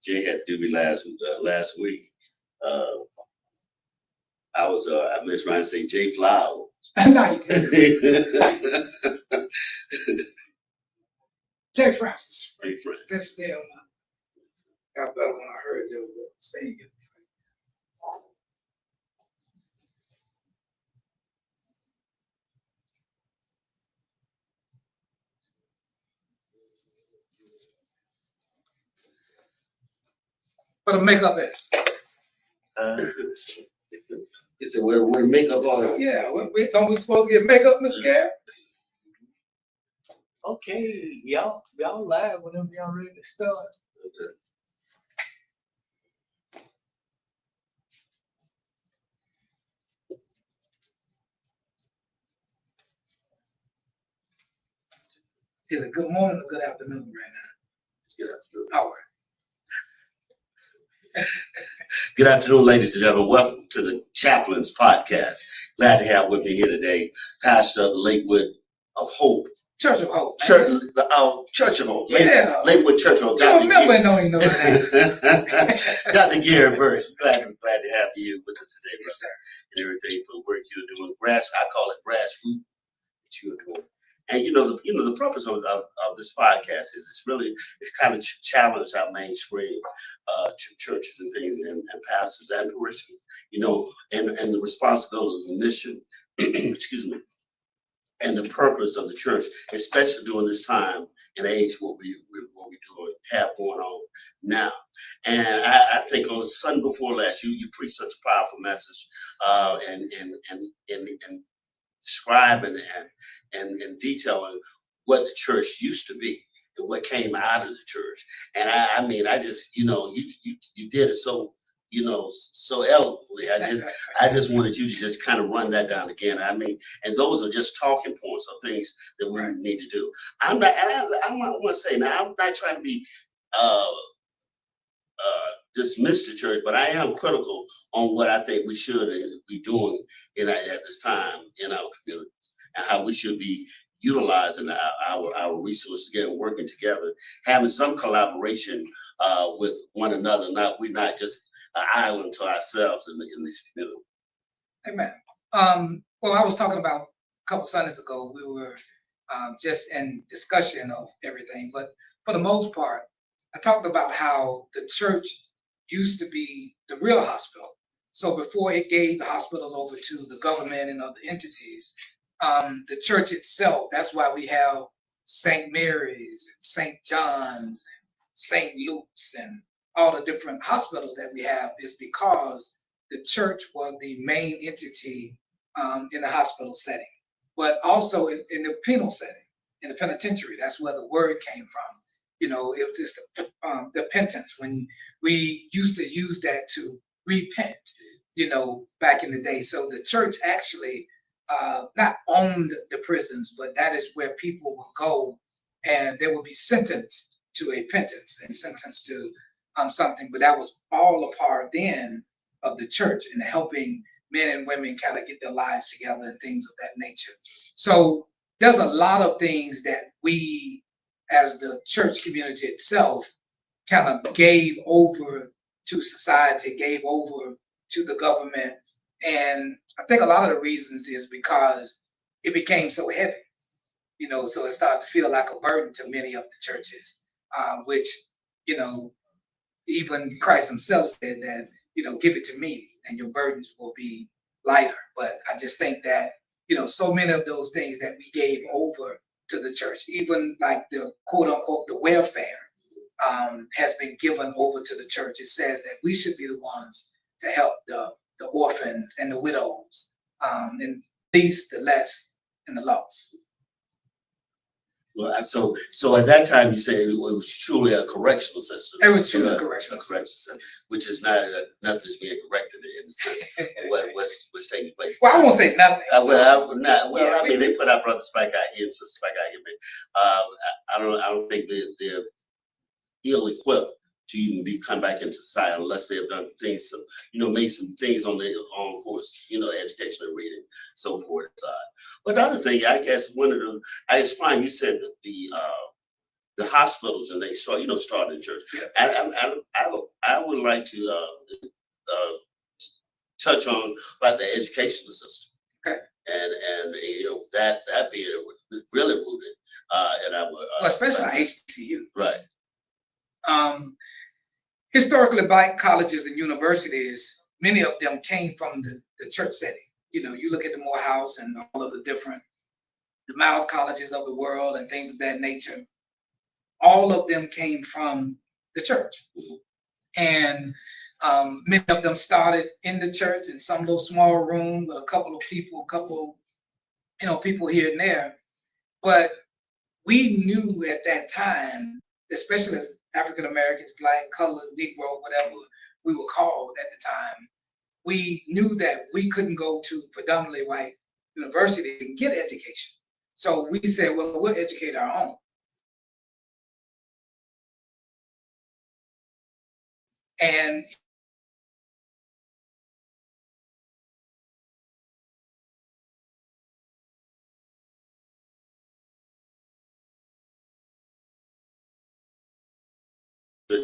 Jay had to do me last week. I was trying to say Jay Flowers. No, Jay Francis. Jay Francis. That's damn. Got better when I heard you saying it. What a makeup at? He said, "Where the makeup on?" Yeah, don't we supposed to get makeup, Miss Gary? Okay, y'all live whenever y'all ready to start. Okay. Is it good morning or good afternoon right now? It's good afternoon. All right. Good afternoon, ladies and gentlemen. Welcome to the Chaplains Podcast. Glad to have with me here today, Pastor of the Lakewood of Hope. Church of Hope. Church of Hope. Yeah. Lakewood Church of Hope. You remember and don't even know that. Dr. Gary Burch, glad to have you with us today, Yes, sir. and everything for the work you're doing. I call it grassroots that you're doing. And the purpose of this podcast is it's kind of challenge our mainstream churches and things and pastors and parishioners, and the responsibility, the mission, excuse me, and the purpose of the church, especially during this time and age what we have going on now. And I think on Sunday before last, you preached such a powerful message, and describing and detailing what the church used to be and what came out of the church. And I just, you did it so, so eloquently. I just wanted you to just kind of run that down again. And those are just talking points of things that we need to do. I want to say now, I'm not trying to be dismiss the church, but I am critical on what I think we should be doing at this time in our communities and how we should be utilizing our resources together, working together, having some collaboration with one another. We're not just an island to ourselves in this community. Amen. Well, I was talking about a couple Sundays ago, we were just in discussion of everything, but for the most part, I talked about how the church used to be the real hospital. So before it gave the hospitals over to the government and other entities, the church itself, that's why we have St. Mary's, St. John's, St. Luke's, and all the different hospitals that we have is because the church was the main entity in the hospital setting, but also in the penal setting, in the penitentiary. That's where the word came from. It was just the penance, when we used to use that to repent, back in the day. So the church actually not owned the prisons, but that is where people would go and they would be sentenced to a penance and sentenced to something. But that was all a part then of the church and helping men and women kind of get their lives together and things of that nature. So there's a lot of things that we, as the church community itself, kind of gave over to society, gave over to the government. And I think a lot of the reasons is because it became so heavy, so it started to feel like a burden to many of the churches, which, even Christ himself said that, give it to me and your burdens will be lighter. But I just think that, so many of those things that we gave over to the church, even like the quote unquote, the welfare, has been given over to the church. It says that we should be the ones to help the orphans and the widows, and least, the less, and the lost. Well, so at that time you said it was truly a correctional system. It was truly a correctional system, which is not nothing is being corrected in the sense of what's taking place. Well, I won't say nothing. They put our brother Spike out here and Sister Spike out here. I don't think they're ill-equipped to even come back into society unless they have done things, made some things on their own for, education and reading, so forth. But the other thing, I guess, I explained, you said that the hospitals, and they started in church. Yeah. I would like to touch on about the educational system. Okay. And that being really rooted, and I would Well, especially our HBCU. right. Historically black colleges and universities, many of them came from the church setting. You look at the Morehouse and all of the Miles colleges of the world and things of that nature. All of them came from the church. And many of them started in the church in some little small room with a couple of people, people here and there. But we knew at that time, especially as African Americans, black, colored, Negro, whatever we were called at the time, we knew that we couldn't go to predominantly white universities and get education. So we said, well, we'll educate our own. And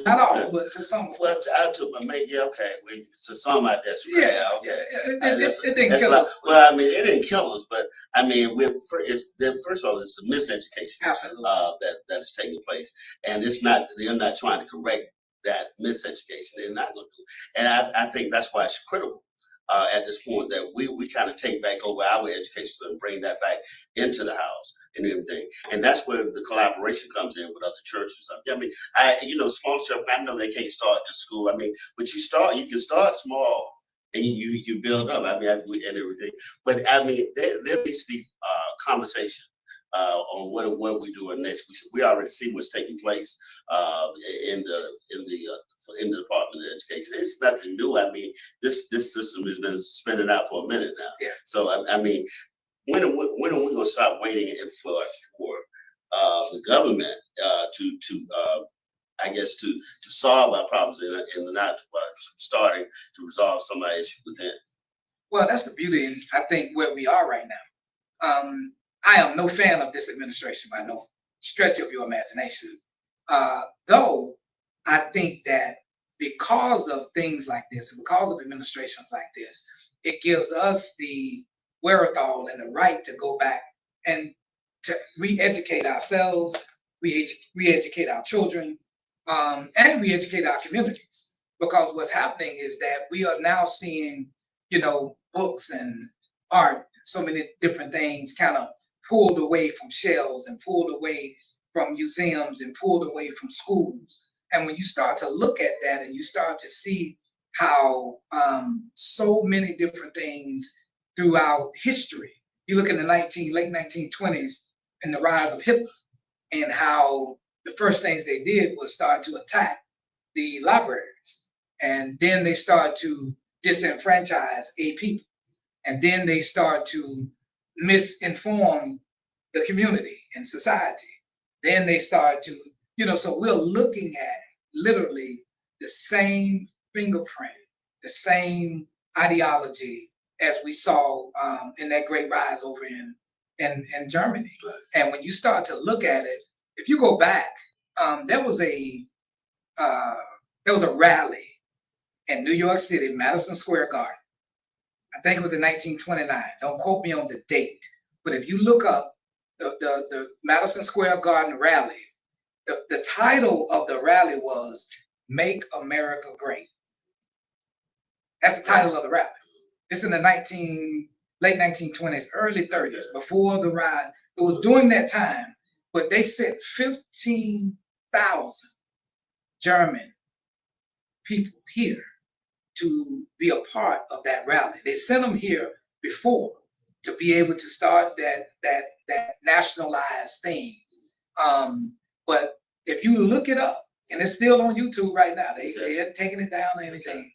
not all, but to some. Well, okay. To some, I guess. Yeah, okay. It didn't kill us. Well, I mean, it didn't kill us, but I mean, first of all, it's the miseducation Absolutely. that is taking place, and they're not trying to correct that miseducation. They're not going to do it. And I think that's why it's critical at this point that we kind of take back over our education system and bring that back into the house and everything. And that's where the collaboration comes in with other churches. I mean, small church, I know they can't start in school. I mean, but you can start small and you build up. I mean, and everything. But I mean, there needs to be conversation on what we're doing next. We already see what's taking place in the Department of Education. It's nothing new. I mean, this system has been spinning out for a minute now. Yeah. So I mean, when are we going to stop waiting for the government to solve our problems and not starting to resolve some of our issues within? Well, that's the beauty, and I think where we are right now. I am no fan of this administration by no stretch of your imagination. Though I think that because of things like this, and because of administrations like this, it gives us the wherewithal and the right to go back and to re-educate ourselves, re-educate our children, and re-educate our communities. Because what's happening is that we are now seeing, books and art, so many different things kind of pulled away from shelves and pulled away from museums and pulled away from schools. And when you start to look at that and you start to see how so many different things throughout history, you look in the late 1920s and the rise of Hitler and how the first things they did was start to attack the libraries. And then they start to disenfranchise a people. And then they start to misinform the community and society. Then they start to, so we're looking at literally the same fingerprint, the same ideology as we saw in that great rise over in Germany. Right. And when you start to look at it, if you go back, there was a rally in New York City, Madison Square Garden. I think it was in 1929. Don't quote me on the date, but if you look up the Madison Square Garden rally, the title of the rally was "Make America Great." That's the title of the rally. It's in the late 1920s, early 30s, before the riot. It was during that time, but they sent 15,000 German people here to be a part of that rally. They sent them here before to be able to start that nationalized thing. But if you look it up, and it's still on YouTube right now, they hadn't taken it down or anything.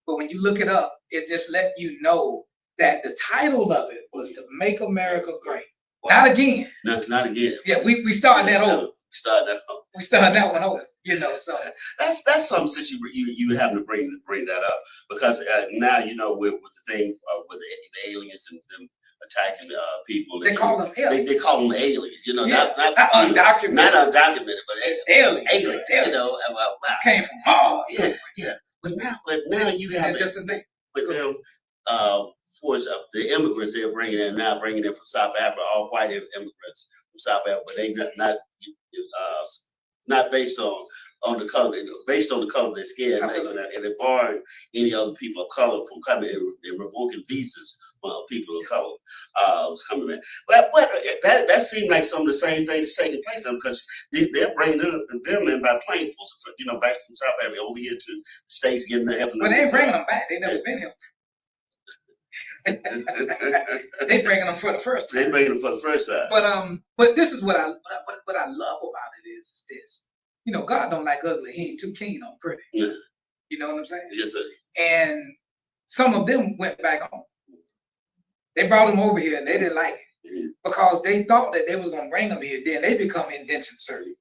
But when you look it up, it just let you know that the title of it was to Make America Great. Wow. Not again. Not again. Yeah, we started that over. We started that one over. So that's something that you having to bring that up because now with the thing with the aliens and them attacking people. They call them aliens. They call them aliens. You know, Yeah, not undocumented. not undocumented, but Aliens. alien. You know, wow. Came from Mars. Yeah, yeah. But now you have Just a name. with them. Force of the immigrants they're bringing in now, bringing in from South Africa, all white immigrants from South Africa, but they not based on the color, based on the color of their skin, and they're barring any other people of color from coming in and revoking visas for people of color was coming in. But that seemed like some of the same things taking place because they're bringing them in by plane, you know, back from South Africa over here to the States, getting their help. But they ain't bringing them back. They never been here. They bringing them for the first time. They bringing them for the first time. But this is what I love about it is this. You know, God don't like ugly. He ain't too keen on pretty. Yeah. You know what I'm saying? Yes, sir. And some of them went back home. They brought them over here and they didn't like it because they thought that they was gonna bring them here. Then they become indentured servants.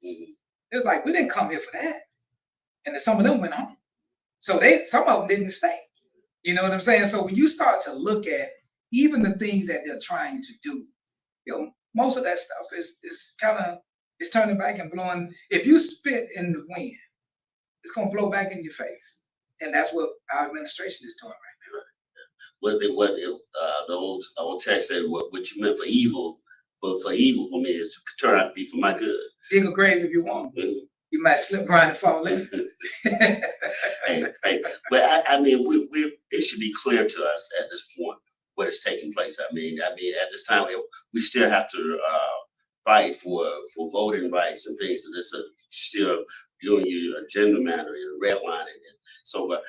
It's like we didn't come here for that. And then some of them went home. So some of them didn't stay. You know what I'm saying? So when you start to look at even the things that they're trying to do, you know, most of that stuff is kind of it's turning back and blowing. If you spit in the wind, it's gonna blow back in your face, and that's what our administration is doing right The old text said, "What you meant for evil, for evil for me is turn out to be for my good." Dig a grave if you want. You might slip around and fall in. Hey, but I mean, it should be clear to us at this point what is taking place. I mean, at this time, we still have to fight for voting rights and things. And this is still doing your agenda matter and redlining it. So,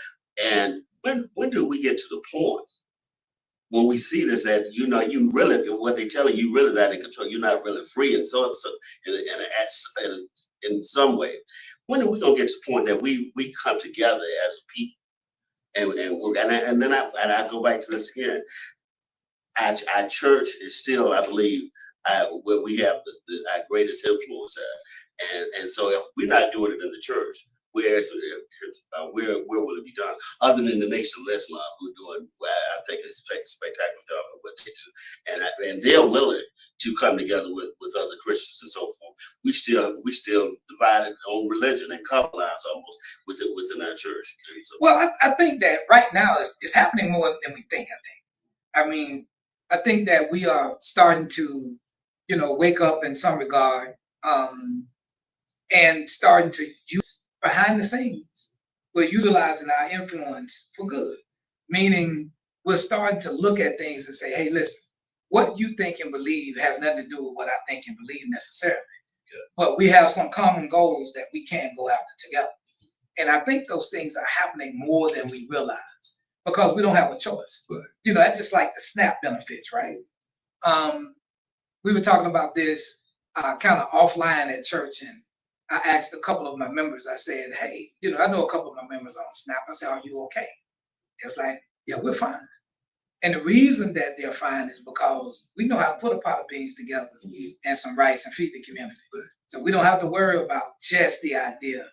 and when do we get to the point when we see this that you really what they tell you really not in control, you're not really free, and so in some way, when are we gonna get to the point that we come together as a people and then I go back to this again. Our church is still, I believe, where we have our greatest influence at, and so if we're not doing it in the church, where will it be done? Other than the Nation of Islam, who are doing, I think, a spectacular job of what they do, and they're willing to come together with other Christians and so forth. We still divided on religion and compromise almost within our church. So, well, I think that right now it's happening more than we think. I mean, I think that we are starting to, wake up in some regard, and starting to use behind the scenes. We're utilizing our influence for good, meaning we're starting to look at things and say, hey, listen, what you think and believe has nothing to do with what I think and believe necessarily. Good. But we have some common goals that we can go after together. And I think those things are happening more than we realize because we don't have a choice. Right. That's just like the SNAP benefits, right? We were talking about this kind of offline at church, and I asked a couple of my members, I said, hey, I know a couple of my members on SNAP. I said, are you okay? It was like, yeah, we're fine. And the reason that they're fine is because we know how to put a pot of beans together and some rice and feed the community. So we don't have to worry about just the idea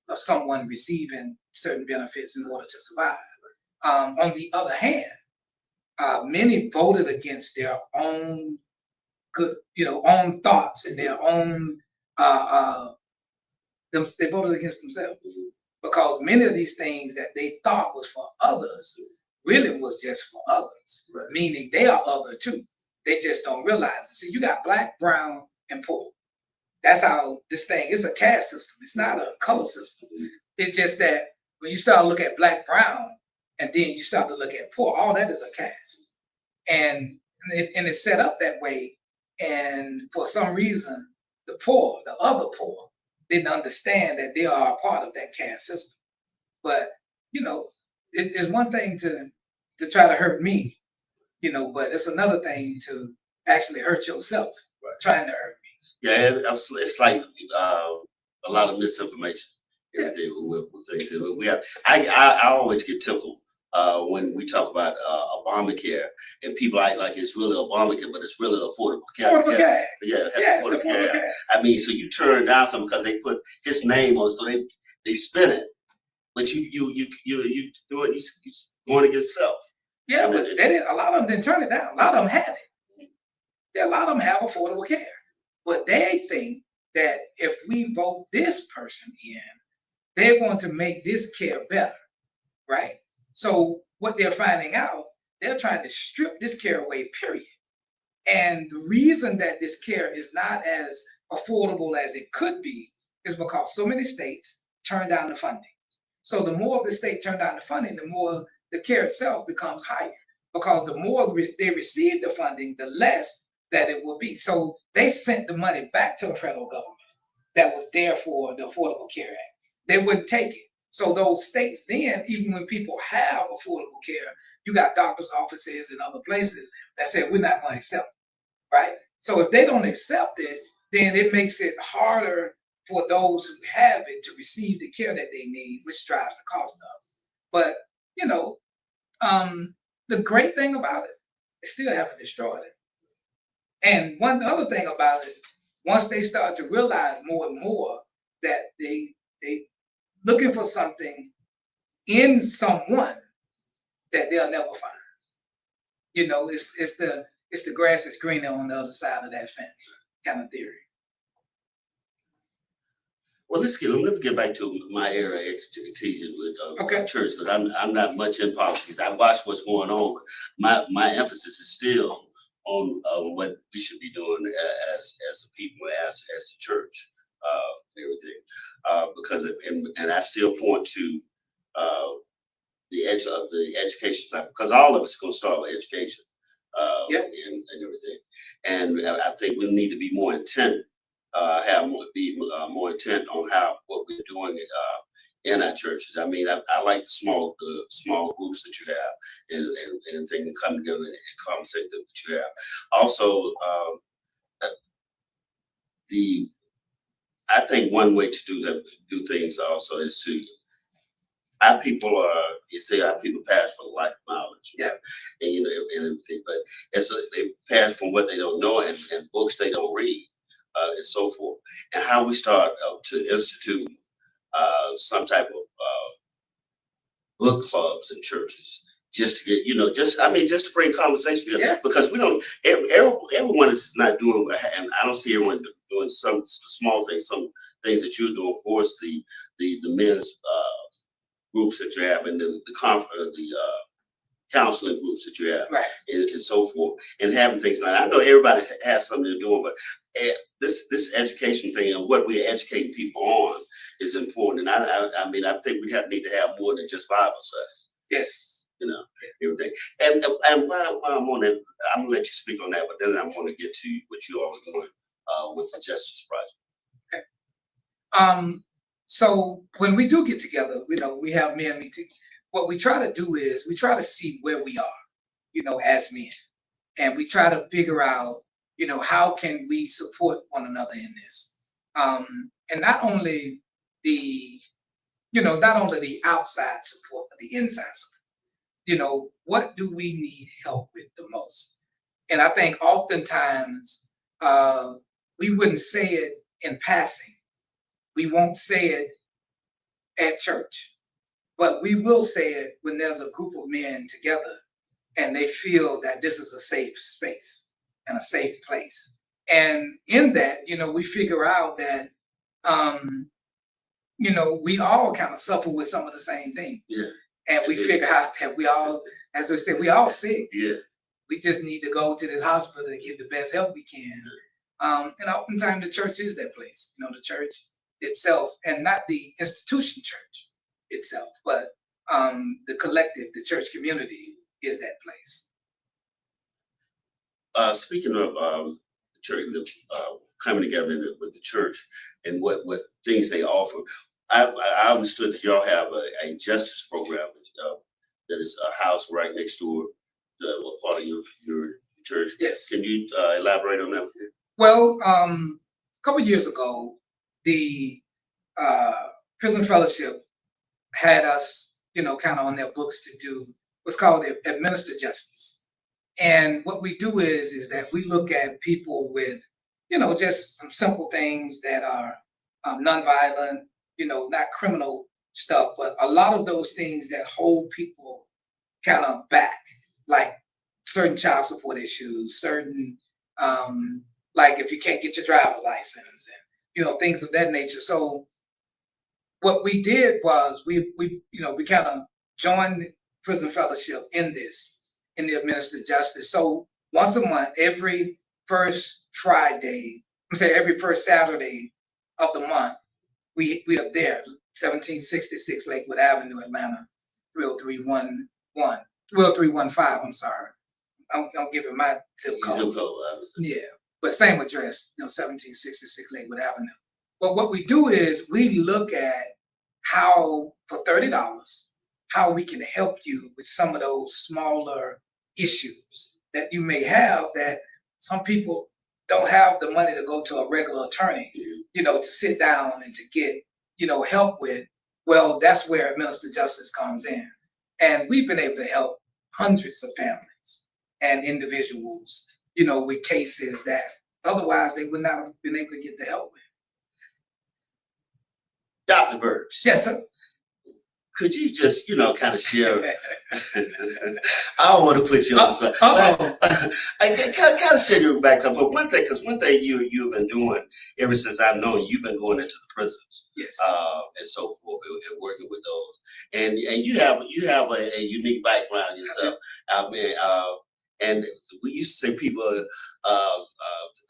of someone receiving certain benefits in order to survive. On the other hand, many voted against their own good, own thoughts and their own, they voted against themselves because many of these things that they thought was for others really was just for others, right. Meaning they are other too. They just don't realize it. See, you got black, brown, and poor. That's how this thing is a caste system. It's not a color system. It's just that when you start to look at black, brown, and then you start to look at poor, all that is a caste. And it's set up that way. And for some reason, the poor, the other poor, didn't understand that they are a part of that caste system. But, it's one thing to try to hurt me, but it's another thing to actually hurt yourself, right. Trying to hurt me. Yeah, it's like a lot of misinformation. Yeah. With things. I always get tickled when we talk about Obamacare and people act like it's really Obamacare, but it's really Affordable Care. Affordable Care. Yeah, Affordable Care. I mean, so you turn down something because they put his name on it, so they spin it. But you do it. You going against self. Yeah, but they didn't. A lot of them didn't turn it down. A lot of them had it. A lot of them have affordable care, but they think that if we vote this person in, they're going to make this care better, right? So what they're finding out, they're trying to strip this care away, period. And the reason that this care is not as affordable as it could be is because so many states turn down the funding. So the more the state turn down the funding, the more the care itself becomes higher. Because the more they receive the funding, the less that it will be. So they sent the money back to the federal government that was there for the Affordable Care Act. They wouldn't take it. So those states then, even when people have affordable care, you got doctors' offices and other places that say, we're not going to accept it, right? So if they don't accept it, then it makes it harder for those who have it to receive the care that they need, which drives the cost up. But, you know, the great thing about it, they still haven't destroyed it. And one other thing about it, once they start to realize more and more that they looking for something in someone that they'll never find. You know, it's the grass is greener on the other side of that fence kind of theory. Well, let me get back to my area of expertise with Okay. church, because I'm not much in politics. I watch what's going on, but my emphasis is still on what we should be doing as a people, as the church, everything. Because and I still point to the edge of the education side, because all of us are going to start with education, Yep. and everything. And I think we need to be more intent, more intent on what we're doing in our churches. I mean, I like the small groups that you have, and things can come together and conversate that you have. Also, I think one way to do things also is to our people pass for lack of knowledge. Yeah. And and everything, but they pass from what they don't know and books they don't read, and so forth. And how we start to institute some type of book clubs in churches, just to get, just to bring conversation together. Yeah. Because we don't, everyone is not doing, and I don't see everyone doing some small things, some things that you're doing. Of course, the men's groups that you have, and the counseling groups that you have, Right. and so forth, and having things like that. I know everybody has something they're doing, but this education thing and what we're educating people on is important. And I mean, I think we need to have more than just Bible studies. Yes. Everything. And while I'm on it, I'm gonna let you speak on that, but then I'm gonna get to what you all are doing with the Justice Project. Okay. So when we do get together, we have men meeting. What we try to do is we try to see where we are, as men, and we try to figure out, how can we support one another in this, and not only the outside support, but the inside support. What do we need help with the most? And I think oftentimes we wouldn't say it in passing. We won't say it at church, but we will say it when there's a group of men together and they feel that this is a safe space and a safe place. And in that, we figure out that, we all kind of suffer with some of the same things. Yeah. And we figure out that we all, as we said, we all sick. Yeah. We just need to go to this hospital and get the best help we can. And oftentimes the church is that place, the church itself, and not the institution church itself, but the collective, the church community is that place. Speaking of the church, coming together with the church and what things they offer, I understood that y'all have a justice program that is a house right next door to part of your church. Yes. Can you elaborate on that? Well, a couple years ago, the Prison Fellowship had us, kind of on their books to do what's called administer justice. And what we do is that we look at people with, just some simple things that are nonviolent, not criminal stuff, but a lot of those things that hold people kind of back, like certain child support issues, certain like if you can't get your driver's license and things of that nature. So what we did was we kind of joined Prison Fellowship in the administered justice. So once a month, every first Saturday of the month, we are there, 1766 Lakewood Avenue, Atlanta, 30315. I'm sorry, I'm giving my zip code. Zip code, obviously. Yeah, but same address, 1766 Lakewood Avenue. But what we do is we look at how, for $30, how we can help you with some of those smaller issues that you may have, that some people don't have the money to go to a regular attorney, to sit down and to get, help with. Well, that's where administered justice comes in. And we've been able to help hundreds of families and individuals, with cases that otherwise they would not have been able to get the help with. Dr. Burks. Yes, sir. Could you just, kind of share? I don't want to put you on the spot. I kind of share your background. But one thing you've been doing ever since I've known you, you've been going into the prisons, yes, and so forth, and working with those. And you have a unique background yourself. I mean, and we used to say people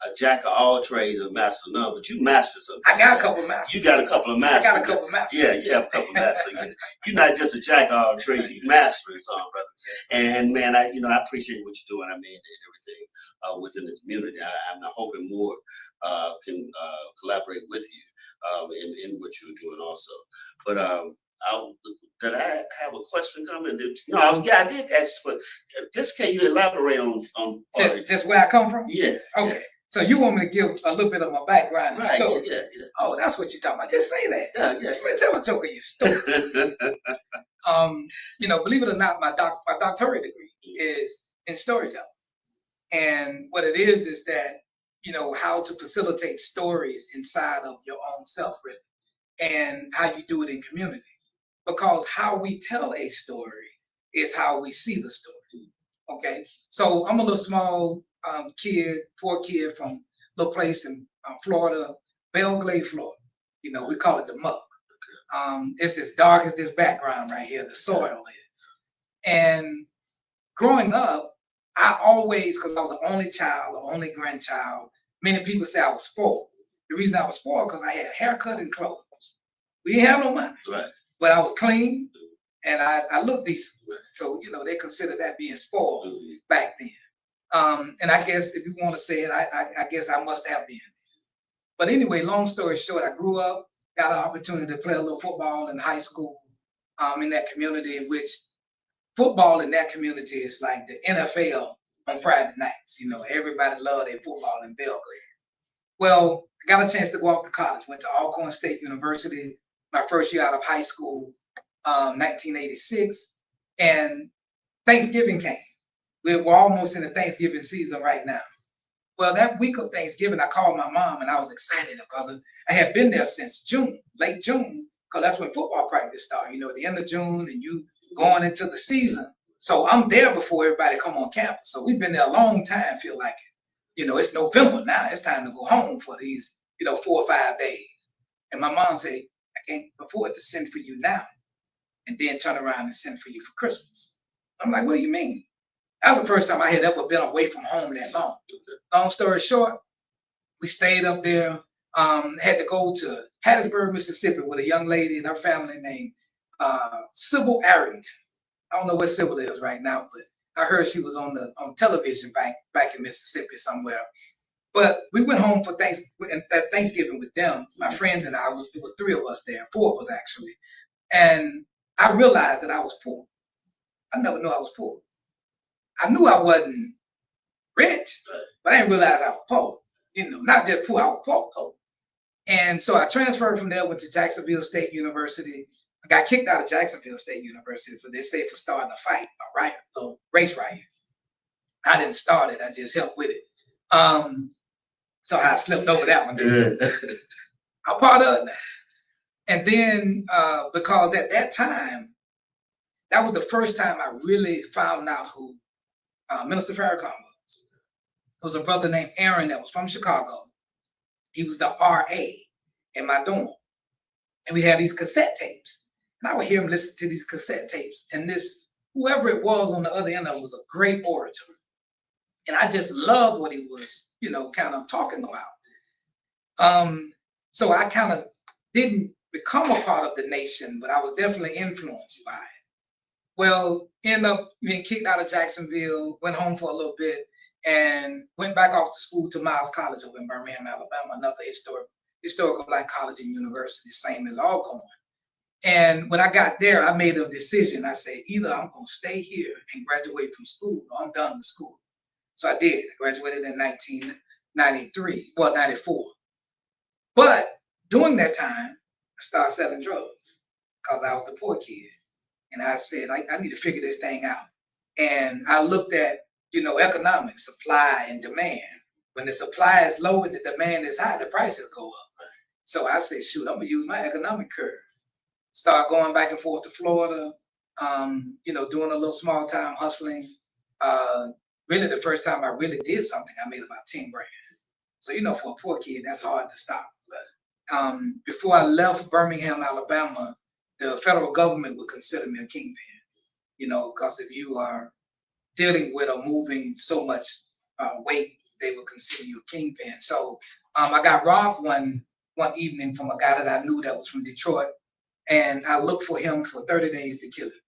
a jack of all trades, a master of none, but you master something. I got a couple of masters. You got a couple of masters. I got a couple of masters. Yeah, you have a couple of masters. You're not just a jack of all trades, you mastering something, brother. And man, I appreciate what you're doing. I mean, and everything within the community. I'm hoping more can collaborate with you in what you're doing also. But did I have a question coming? No, I did ask, but just can you elaborate on just where I come from? Yeah. Okay. Yeah. So you want me to give a little bit of my background? Right. Story? Yeah. Oh, that's what you're talking about. Just say that. Yeah. Tell a joke of your story. Believe it or not, my doctorate degree is in storytelling, and what it is that how to facilitate stories inside of your own self, really, and how you do it in community. Because how we tell a story is how we see the story. Okay, so I'm a little small poor kid from a little place in Florida, Belglade, Florida. We call it the Muck. It's as dark as this background right here, the soil is. And growing up, I always, because I was the only child, the only grandchild, many people say I was spoiled. The reason I was spoiled because I had haircut and clothes. We didn't have no money. Right. But I was clean and I looked decent. So, they consider that being spoiled back then. And I guess if you want to say it, I guess I must have been. But anyway, long story short, I grew up, got an opportunity to play a little football in high school in that community, in which football in that community is like the NFL on Friday nights. Everybody loved their football in Belgrade. Well, I got a chance to go off to college, went to Alcorn State University, my first year out of high school, 1986, and Thanksgiving came. We're almost in the Thanksgiving season right now. Well, that week of Thanksgiving, I called my mom and I was excited because I had been there since June, late June, because that's when football practice started, at the end of June, and you going into the season. So I'm there before everybody come on campus. So we've been there a long time, feel like it. It's November now. It's time to go home for these, 4 or 5 days. And my mom said, I can't afford to send for you now and then turn around and send for you for Christmas. I'm like, what do you mean? That was the first time I had ever been away from home that long. Long story short, we stayed up there, had to go to Hattiesburg, Mississippi with a young lady and her family named Sybil Arrington. I don't know what Sybil is right now, but I heard she was on television back in Mississippi somewhere. But we went home for Thanksgiving with them, my friends and I. It was 3 of us there, 4 of us actually. And I realized that I was poor. I never knew I was poor. I knew I wasn't rich, but I didn't realize I was poor. Not just poor, I was poor. And so I transferred from there, went to Jacksonville State University. I got kicked out of Jacksonville State University for starting a fight, a race riot. I didn't start it, I just helped with it. So I slipped over that one. I'm part of it now. And then because at that time, that was the first time I really found out who Minister Farrakhan was. was a brother named Aaron that was from Chicago. He was the RA in my dorm. And we had these cassette tapes. And I would hear him listen to these cassette tapes. And this, whoever it was on the other end of it was a great orator. And I just loved what he was, kind of talking about. So I kind of didn't become a part of the nation, but I was definitely influenced by it. Well, ended up being kicked out of Jacksonville, went home for a little bit, and went back off to school to Miles College over in Birmingham, Alabama, another historical Black college and university, same as Alcorn. And when I got there, I made a decision. I said, either I'm going to stay here and graduate from school, or I'm done with school. So I did. I graduated in 94. But during that time, I started selling drugs because I was the poor kid. And I said, I need to figure this thing out. And I looked at, economics, supply and demand. When the supply is low and the demand is high, the prices go up. So I said, shoot, I'm going to use my economic curve. Start going back and forth to Florida, doing a little small time hustling. Really, the first time I really did something, I made about 10 grand. So, for a poor kid, that's hard to stop. Before I left Birmingham, Alabama, the federal government would consider me a kingpin, because if you are dealing with or moving so much weight, they would consider you a kingpin. So I got robbed one evening from a guy that I knew that was from Detroit, and I looked for him for 30 days to kill him.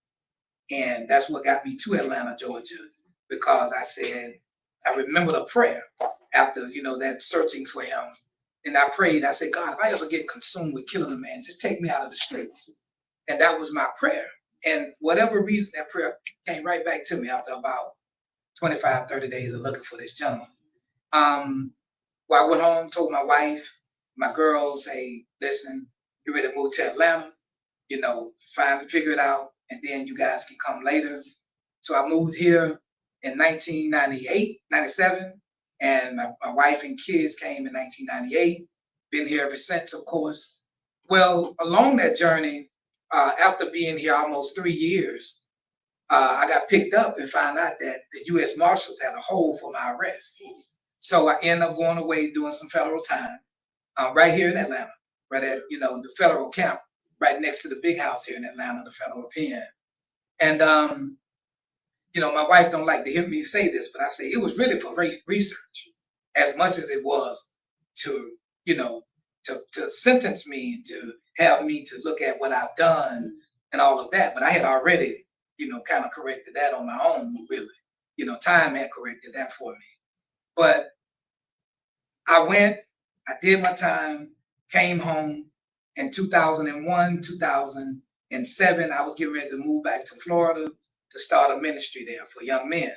And that's what got me to Atlanta, Georgia, because I said, I remembered a prayer after, that searching for him. And I prayed, I said, God, if I ever get consumed with killing a man, just take me out of the streets. And that was my prayer. And whatever reason, that prayer came right back to me after about 25, 30 days of looking for this gentleman. Well, I went home, told my wife, my girls, hey, listen, get ready to move to Atlanta, figure it out, and then you guys can come later. So I moved here in 1998, 97, and my wife and kids came in 1998. Been here ever since, of course. Well, along that journey, after being here almost 3 years, I got picked up and found out that the U.S. Marshals had a hold for my arrest. So I ended up going away doing some federal time right here in Atlanta, right at, the federal camp, right next to the big house here in Atlanta, the federal pen. And, my wife don't like to hear me say this, but I say it was really for research as much as it was to, to sentence me, to have me to look at what I've done and all of that. But I had already, kind of corrected that on my own, really. Time had corrected that for me. But I went, I did my time, came home in 2001, 2007. I was getting ready to move back to Florida to start a ministry there for young men.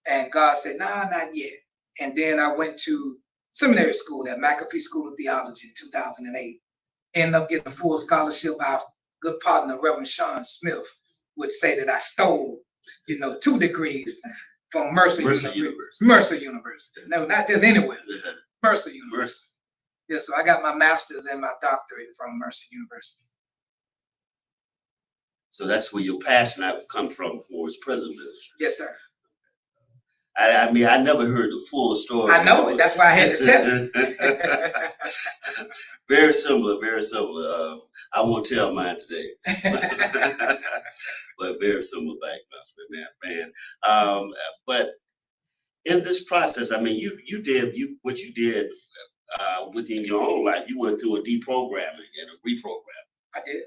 And God said, nah, not yet. And then I went to seminary school at McAfee School of Theology in 2008. Ended up getting a full scholarship. Our good partner, Reverend Sean Smith, would say that I stole, 2 degrees from Mercer University. Mercer University. No, not just anywhere. Mercer University. Yeah, so I got my master's and my doctorate from Mercer University. So that's where your passion have come from for his prison ministry. Yes, sir. I mean, I never heard the full story. I know it. That's why I had to tell you. Very similar, very similar. I won't tell mine today, but very similar background, man. But in this process, I mean, you did what you did within your own life. You went through a deprogramming and a reprogramming. I did.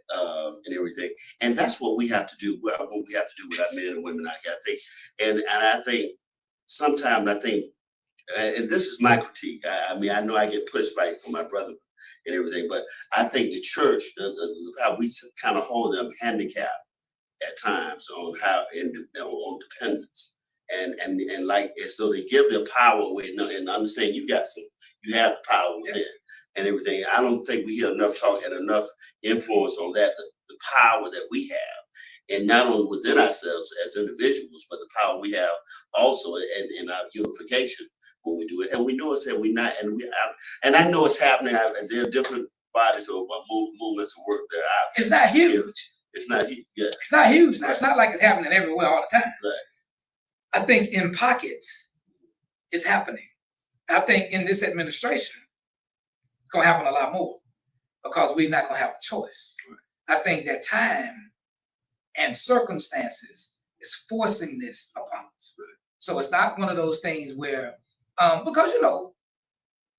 And everything, and that's what we have to do. What we have to do with our men and women. I think, and I think sometimes and this is my critique. I mean, I know I get pushback from my brother and everything, but I think the church, how we kind of hold them handicapped at times on how on dependence, and like as though they give their power away and understand you have the power within and everything. I don't think we hear enough talk and enough influence on that, the power that we have, and not only within ourselves as individuals, but the power we have also in our unification when we do it. And we know it's that we're not, and I know it's happening. There are different bodies or movements of work that are out there. It's not huge. It's not huge. Yeah. It's not huge. It's not like it's happening everywhere all the time. Right. I think in pockets, it's happening. I think in this administration, it's gonna happen a lot more because we're not gonna have a choice. I think that time and circumstances is forcing this upon us. So it's not one of those things where, because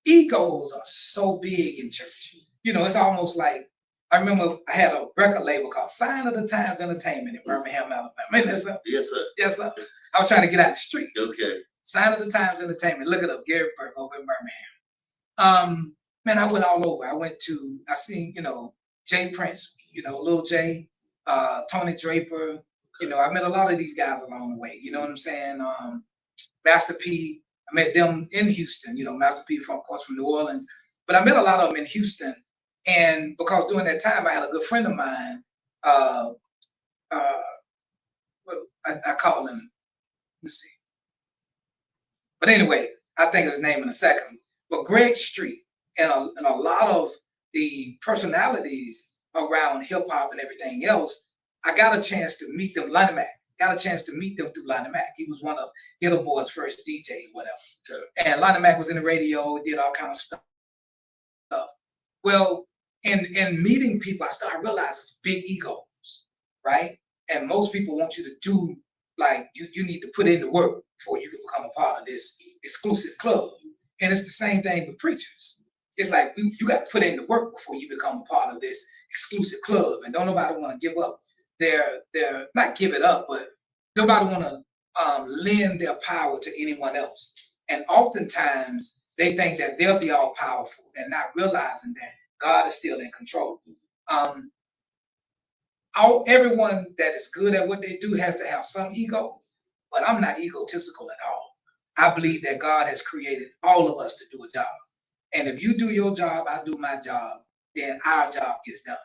egos are so big in church. It's almost like I remember I had a record label called Sign of the Times Entertainment in Birmingham, Alabama. Ain't that something? Yes, sir. Yes, sir. I was trying to get out the streets. Okay. Sign of the Times Entertainment. Look it up, Gary Burke over in Birmingham. Man, I went all over. I seen, Jay Prince, Lil J, Tony Draper. I met a lot of these guys along the way. You know what I'm saying? Master P, I met them in Houston. Master P, of course, from New Orleans. But I met a lot of them in Houston. And because during that time, I had a good friend of mine. I call him, let's see. But anyway, I'll think of his name in a second. But Greg Street and a lot of the personalities around hip hop and everything else, I got a chance to meet them. Lonnie Mac got a chance to meet them through Lonnie Mac. He was one of Ghetto Boy's first DJ, whatever. Okay. And Lonnie Mac was in the radio, did all kind of stuff. Well, in meeting people, I started realizing it's big egos, right? And most people want you to do like you need to put in the work before you can become a part of this exclusive club. And it's the same thing with preachers. It's like you got to put in the work before you become a part of this exclusive club. And don't nobody want to give up their not give it up, but nobody want to lend their power to anyone else. And oftentimes they think that they'll be all powerful and not realizing that God is still in control. Everyone that is good at what they do has to have some ego, but I'm not egotistical at all. I believe that God has created all of us to do a job. And if you do your job, I do my job, then our job gets done.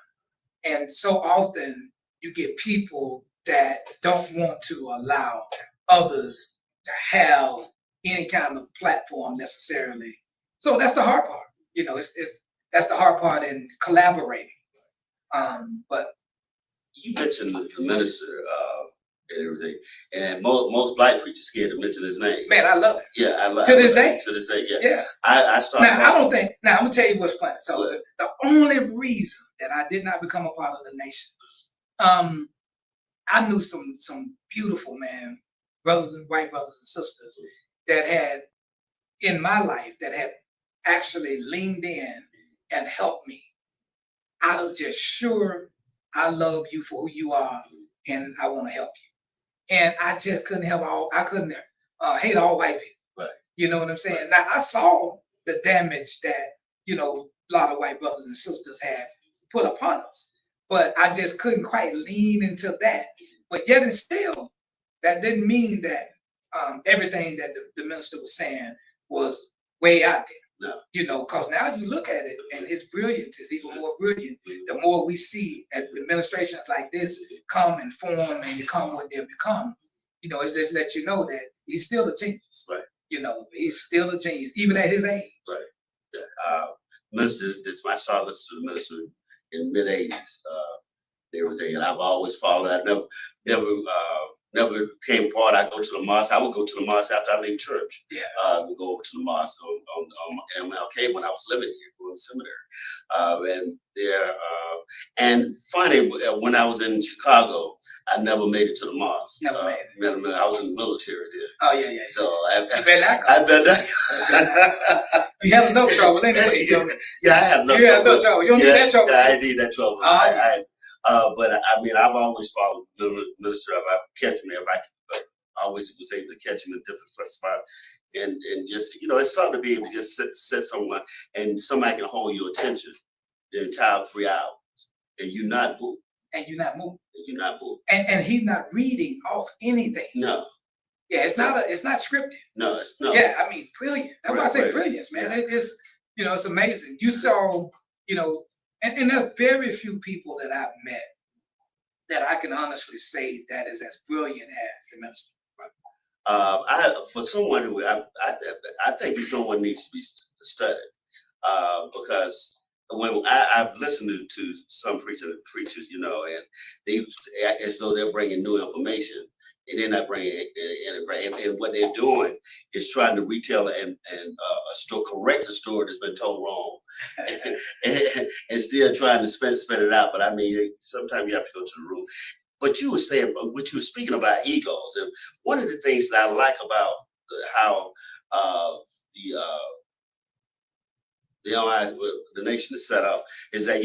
And so often you get people that don't want to allow others to have any kind of platform necessarily. So that's the hard part. That's the hard part in collaborating. But you mentioned the minister and everything, and most black preachers scared to mention his name. Man, I love it. Yeah, I love to this day. To this day, yeah. Yeah. I started. Now I don't think. Now I'm gonna tell you what's funny. So the only reason that I did not become a part of the nation, I knew some beautiful white brothers and sisters that had in my life that had actually leaned in and helped me. I was just sure I love you for who you are, and I want to help you. And I just couldn't hate all white people. Right. You know what I'm saying? Now I saw the damage that a lot of white brothers and sisters had put upon us, but I just couldn't quite lean into that. But yet and still, that didn't mean that everything that the minister was saying was way out there. No. Because now you look at it and his brilliance is even more brilliant. The more we see administrations like this come and form and become what they've become, it's just let you know that he's still a genius. Right. He's still a genius, even at his age. Right. Minister, I started listening to the minister in the mid-'80s, everything, and I've always followed. I never came part. I go to the mosque. I would go to the mosque after I leave church. Yeah. And go over to the mosque on MLK when I was living here, going to seminary. And funny, when I was in Chicago, I never made it to the mosque. Never made it. I was in the military there. Oh yeah. So I bet that. You have no trouble anyway. Yeah, I have no trouble. You have no trouble. You don't need that trouble. I need that trouble. But I mean, I've always followed the minister. If I catch him, I always was able to catch him in different spots, and just it's something to be able to just sit someone and somebody can hold your attention the entire 3 hours, and you not move. And you're not moving. And he's not reading off anything. No. Yeah, it's not scripted. No, it's no. Yeah, I mean, brilliant. That's why I say brilliance, man. Yeah. It's amazing. You saw, and there's very few people that I've met that I can honestly say that is as brilliant as the minister. For someone who I think someone needs to be studied, because when I've listened to some preachers, and they as though they're bringing new information, and they're not bringing it in. And what they're doing is trying to retail and a store, correct a store that's been told wrong, and still trying to spit it out. But I mean, sometimes you have to go to the root. But you were saying, what you were speaking about egos, and one of the things that I like about how the the nation is set up is that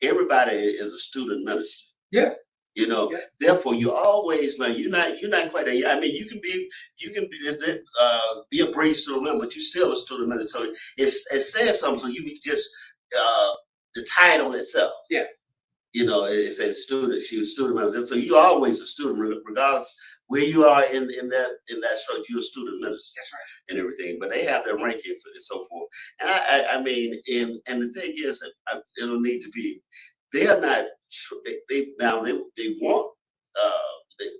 everybody is a student minister. Yeah. Yeah. Therefore, you always learn. You're not quite a. I mean, you can be a brain student member, but you're still a student minister. So it says something. So you just the title itself. Yeah. It says student. She was a student member. So you're always a student, regardless where you are in that structure. You're a student minister. That's right. And everything, but they have their rankings and so forth. And I mean, and the thing is, it'll need to be. They are not. They want.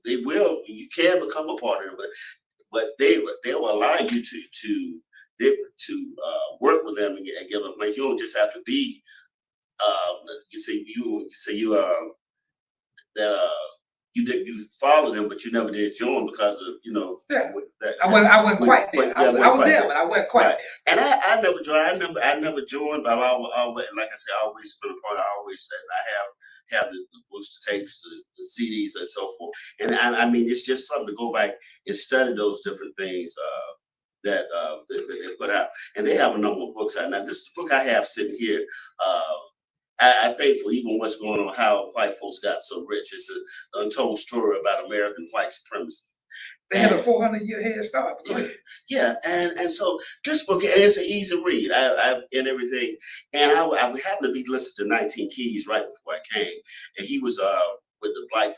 They will. You can become a part of them, but they will allow you to work with them and give them place. You don't just have to be. You say you you follow them, but you never did join because of Yeah. that. I wasn't quite there. I was there, but I wasn't quite right. And I never joined. I never joined, but I always, like I said, I always been a part. I always said I have the booster tapes, the CDs, and so forth. And I mean, it's just something to go back and study those different things that they put out. And they have a number of books out now. This book I have sitting here. I think for even what's going on, how white folks got so rich. It's an untold story about American white supremacy. They had a 400-year head start. Yeah, and so this book is an easy read. And everything. And I happened to be listening to 19 Keys right before I came, and he was with the black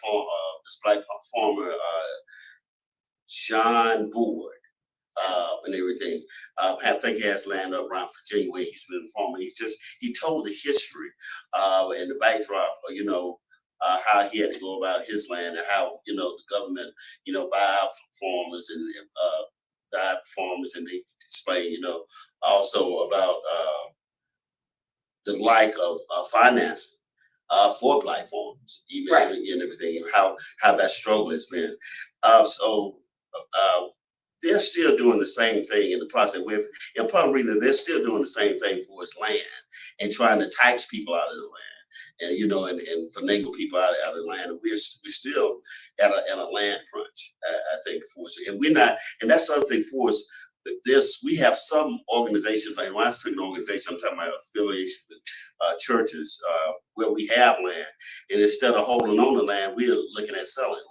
farmer John Board. And everything. I think he has land up around Virginia where he's been farming. He told the history and the backdrop of, how he had to go about his land and how, the government, buy out farmers and died farmers, and they explain, also about the lack of financing for black farmers, even Right. and everything, and how that struggle has been. They're still doing the same thing in the process. In part of reason, they're still doing the same thing for its land and trying to tax people out of the land, and and finagle people out of the land. And we're still at a land crunch, I think, for us. And we're not. And that's the other thing for us. We have some organizations. Like when I say an organization, I'm talking about affiliations with churches where we have land, and instead of holding on to land, we're looking at selling land.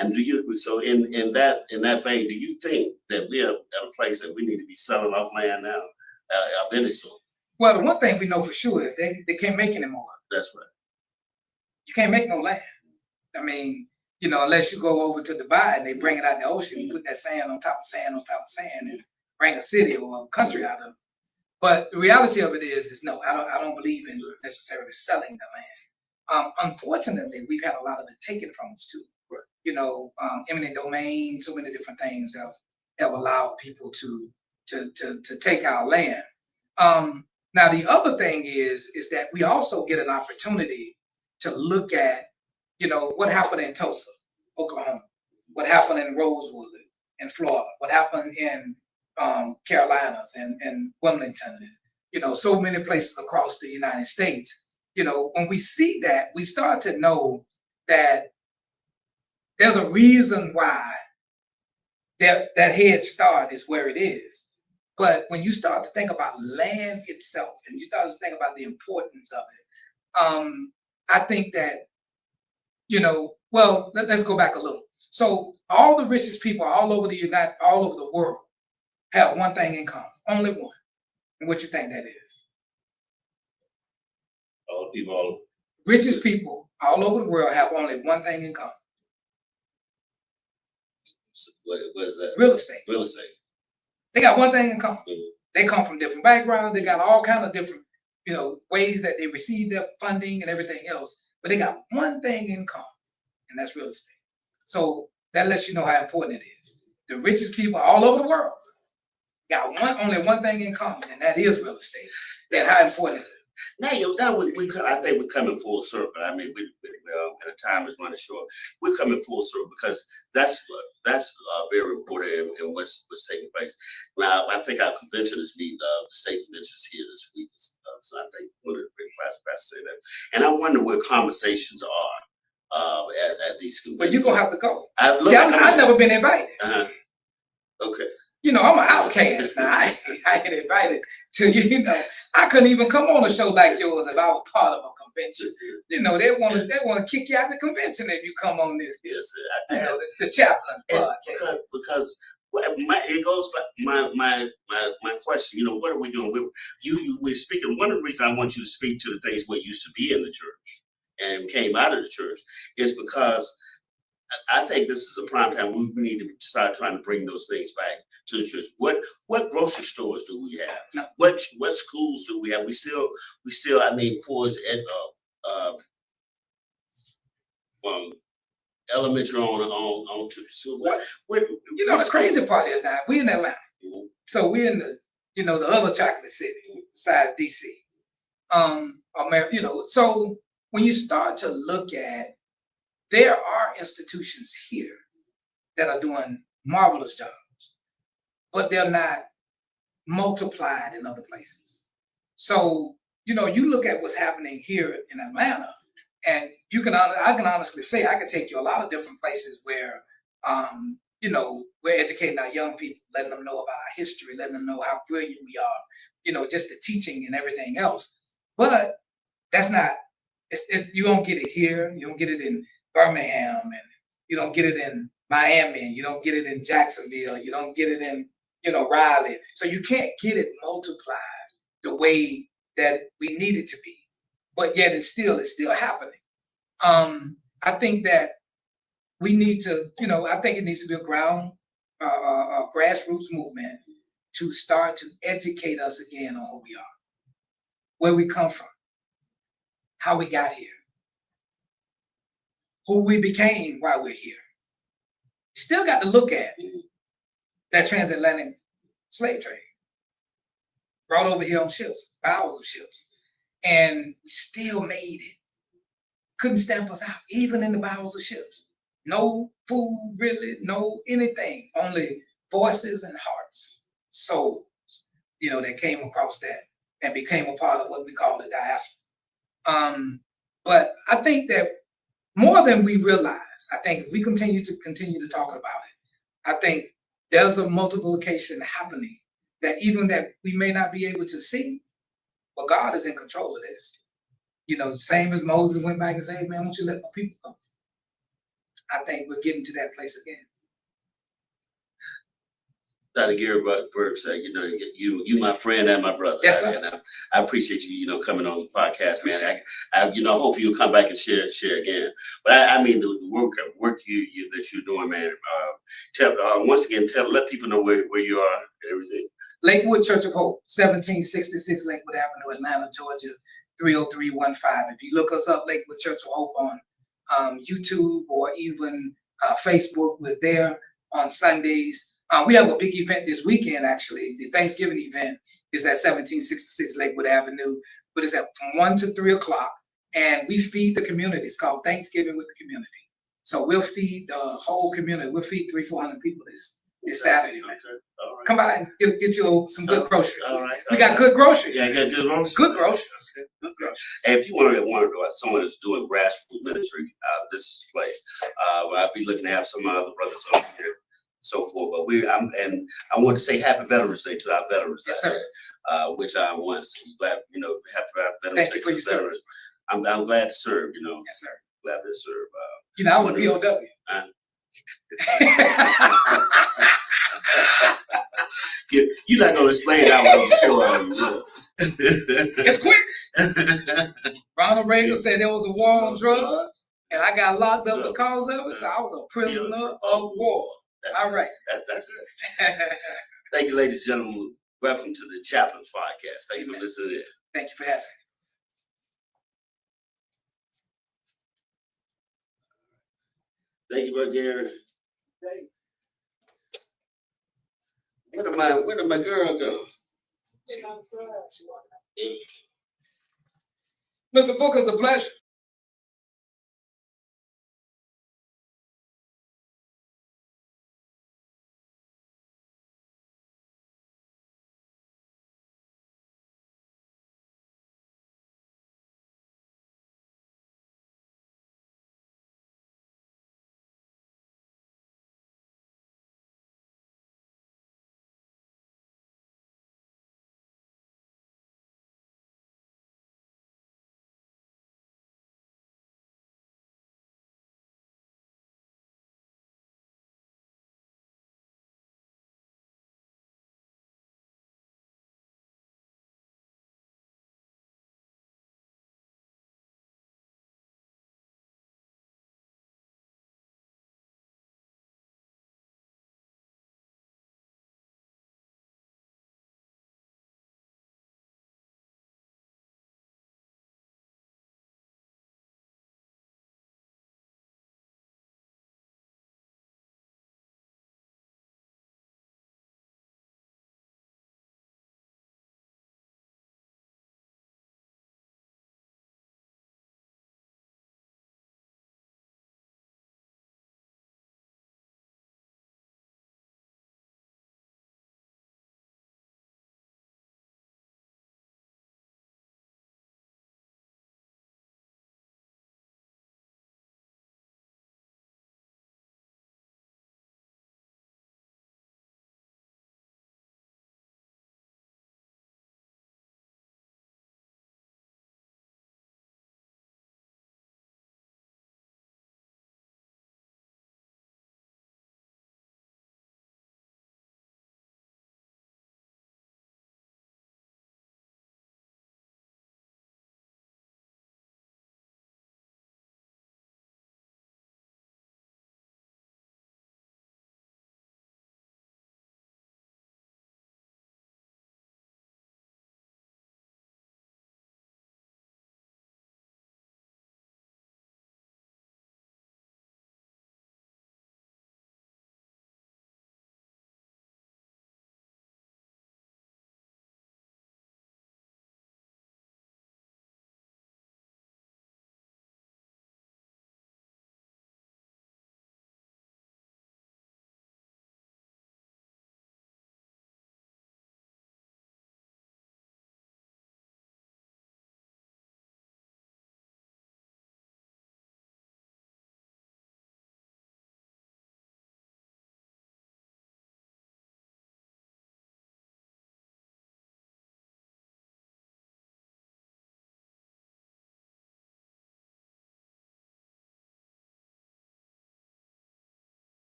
And in that vein, do you think that we're at a place that we need to be selling off land now, of any sort? Well, the one thing we know for sure is they can't make any more. That's right. You can't make no land. I mean, unless you go over to Dubai and they bring it out in the ocean, and put that sand on top of sand on top of sand, and bring a city or a country out of it. But the reality of it is no, I don't believe in necessarily selling the land. Unfortunately, we've had a lot of it taken from us too. Eminent domain, so many different things have allowed people to take our land. Now the other thing is that we also get an opportunity to look at, what happened in Tulsa, Oklahoma, what happened in Rosewood in Florida, what happened in Carolinas and Wilmington, so many places across the United States. When we see that, we start to know that there's a reason why that head start is where it is. But when you start to think about land itself and you start to think about the importance of it, I think that, let's go back a little. So all the richest people all over the world have one thing in common, only one. And what you think that is? Richest people all over the world have only one thing in common. What is that? Real estate. Real estate. They got one thing in common. Mhm. They come from different backgrounds. They got all kind of different, ways that they receive their funding and everything else. But they got one thing in common, and that's real estate. So that lets you know how important it is. The richest people all over the world got only one thing in common, and that is real estate. And how important is it? Now I think we're coming full circle. I mean, and the time is running short. We're coming full circle because that's very important in what's taking place. Now, I think our convention is meeting. The state convention is here this week, so I think one of the big class say that. And I wonder where conversations are at these conventions. But you're gonna have to go. See, I've never been invited. Okay. You know, I'm an outcast. Now, I ain't invited to, you know, I couldn't even come on a show like yours if I was part of a convention. You know, they want to kick you out of the convention if you come on this. Yes, you know, the chaplain podcast. Because it goes back my question. You know, what are we doing? We're speaking. One of the reasons I want you to speak to the things what used to be in the church and came out of the church is because I think this is a prime time we need to start trying to bring those things back to the church. What grocery stores do we have? No. What schools do we have? We still I mean, from elementary on to school. What you know, the crazy part is now we in Atlanta, so we're in the other chocolate city besides DC. You know, so when you start to look at, there are institutions here that are doing marvelous jobs, but they're not multiplied in other places. So, you know, you look at what's happening here in Atlanta, and I can honestly say I can take you a lot of different places where, you know, we're educating our young people, letting them know about our history, letting them know how brilliant we are, you know, just the teaching and everything else. But that's not, you don't get it here. You don't get it in Birmingham, and you don't get it in Miami, and you don't get it in Jacksonville, you don't get it in, you know, Raleigh. So you can't get it multiplied the way that we need it to be. But yet it's still happening. I think that we need to, you know, I think it needs to be a grassroots movement to start to educate us again on who we are, where we come from, how we got here, who we became while we're here. We still got to look at that transatlantic slave trade brought over here on ships, bows of ships, and we still made it. Couldn't stamp us out, even in the bowels of ships. No food, really, no anything, only voices and hearts, souls, you know, that came across that and became a part of what we call the diaspora. But I think that more than we realize, I think if we continue to talk about it, I think there's a multiplication happening that even that we may not be able to see, but God is in control of this. You know, same as Moses went back and said, "Man, why don't you let my people go?" I think we're getting to that place again. Dr. Gary Berg said, you know, you my friend and my brother. Yes, sir. And I appreciate you, you know, coming on the podcast, man. I you know, hope you'll come back and share again. But I mean, the work you that you're doing, man. Once again, let people know where you are and everything. Lakewood Church of Hope, 1766 Lakewood Avenue, Atlanta, Georgia, 30315. If you look us up, Lakewood Church of Hope on YouTube or even Facebook, we're there on Sundays. We have a big event this weekend, actually. The Thanksgiving event is at 1766 Lakewood Avenue, but it's from 1 to 3 o'clock. And we feed the community. It's called Thanksgiving with the Community. So we'll feed the whole community. We'll feed 300-400 people this Saturday, man. Okay. All right. Come by and get you some good groceries. All right. We got good groceries. Yeah, I got good groceries. Good groceries. Okay. Good groceries. And if you want someone that's doing grassroots ministry, this is the place. I'll be looking to have some other brothers on here. So forth, but I want to say Happy Veterans Day to our veterans. Yes, sir. Which I want. So glad, you know, Happy Veterans Day to the veterans. I'm glad to serve. You know. Yes, sir. Glad to serve. You know, I was a POW. You're not gonna explain that one on the show. It's quick. Ronald Reagan said there was a war on drugs, and I got locked up because of it. So I was a prisoner of war. All right. That's it. Thank you, ladies and gentlemen. Welcome to the Chaplain's Podcast. Thank you for listening in. Thank you for having me. Thank you, Brother Gary. Where did my girl go? She outside. Mr. Booker, it's a pleasure.